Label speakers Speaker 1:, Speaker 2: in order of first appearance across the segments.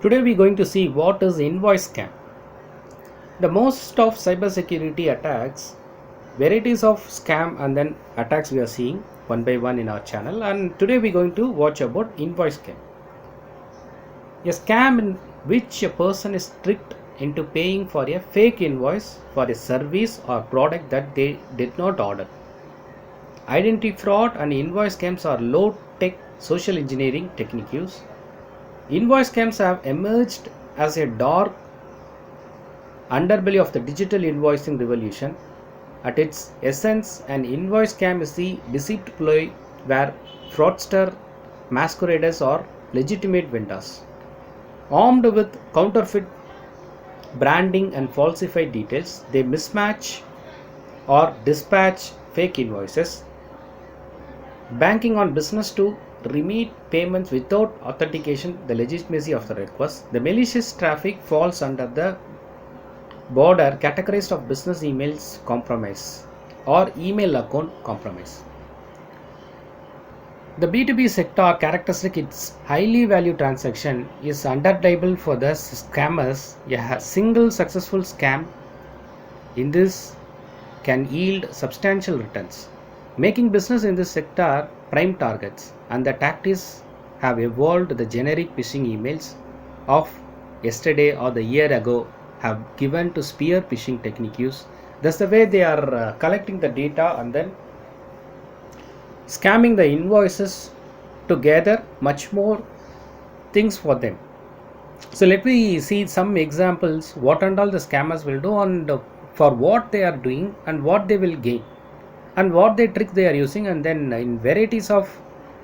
Speaker 1: Today we're going to see what is invoice scam. The most of cybersecurity attacks, varieties of scam and then attacks we are seeing one by one in our channel, and today we're going to watch about invoice scam. A scam in which a person is tricked into paying for a fake invoice for a service or product that they did not order. Identity fraud and invoice scams are low-tech social engineering techniques. Invoice scams have emerged as a dark underbelly of the digital invoicing revolution. At its essence, an invoice scam is the deceived ploy where fraudster masqueraders or legitimate vendors, armed with counterfeit branding and falsified details, they mismatch or dispatch fake invoices, banking on business to remit payments without authentication the legitimacy of the request. The malicious traffic falls under the border categorized of business emails compromise or email account compromise. The B2B sector characteristic its highly valued transaction is undeniable for the scammers. A single successful scam in this can yield substantial returns, making business in this sector prime targets, and the tactics have evolved. The generic phishing emails of yesterday or the year ago have given to spear phishing techniques. That's the way they are collecting the data and then scamming the invoices to gather much more things for them. So let me see some examples what and all the scammers will do and for what they are doing and what they will gain and what they trick they are using, and then in varieties of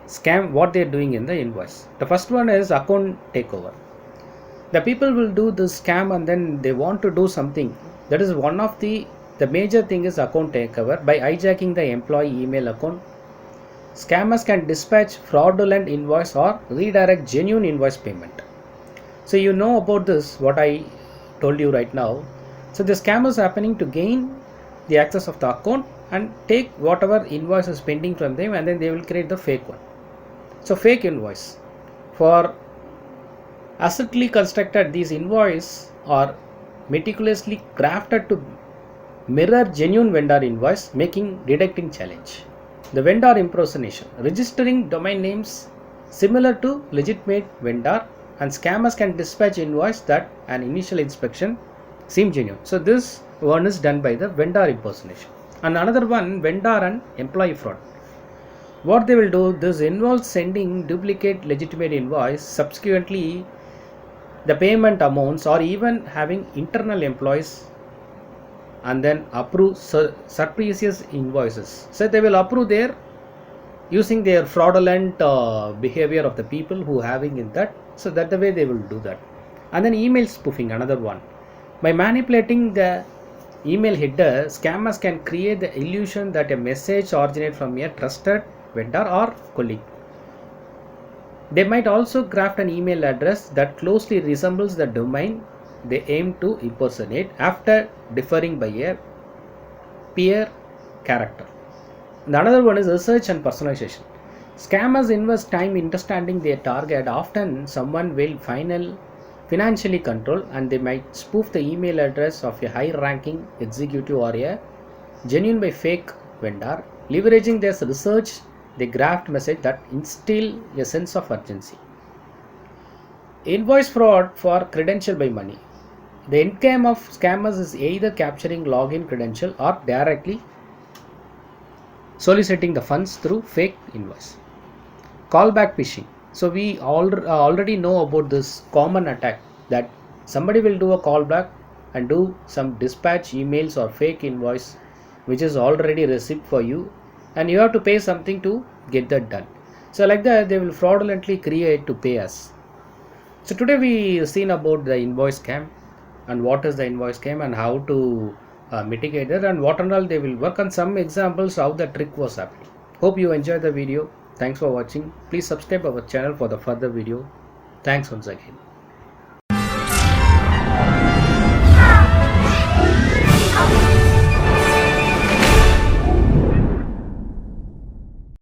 Speaker 1: scam what they are doing in the invoice. The first one is account takeover. The people will do this scam and then they want to do something. That is one of the major thing is account takeover. By hijacking the employee email account, scammers can dispatch fraudulent invoice or redirect genuine invoice payment. So you know about this what I told you right now. So the scam is happening to gain the access of the account and take whatever invoice is pending from them, and then they will create the fake one. So fake invoice for assertly constructed, these invoice are meticulously crafted to mirror genuine vendor invoice, making detecting challenge. The vendor impersonation, registering domain names similar to legitimate vendor, and scammers can dispatch invoice that an initial inspection seem genuine. So this one is done by the vendor impersonation. And another one, vendor and employee fraud. What they will do, this involves sending duplicate legitimate invoice, subsequently the payment amounts, or even having internal employees and then approve surreptitious invoices. So they will approve their using their fraudulent behavior of the people who having in that. So that the way they will do that. And then email spoofing, another one. By manipulating the email header, scammers can create the illusion that a message originates from a trusted vendor or colleague. They might also craft an email address that closely resembles the domain they aim to impersonate after differing by a peer character. The another one is research and personalization. Scammers invest time in understanding their target. Often someone will financially control, and they might spoof the email address of a high ranking executive or a genuine by fake vendor. Leveraging this research, they graft message that instill a sense of urgency. Invoice fraud for credential by money. The end game of scammers is either capturing login credential or directly soliciting the funds through fake invoice. Callback phishing. So we already know about this common attack that somebody will do a callback and do some dispatch emails or fake invoice which is already received for you, and you have to pay something to get that done. So like that they will fraudulently create to pay us. So today we seen about the invoice scam and what is the invoice scam and how to mitigate it and what and all they will work on some examples how the trick was happening. Hope you enjoyed the video. Thanks for watching. Please subscribe our channel for the further video. Thanks once again.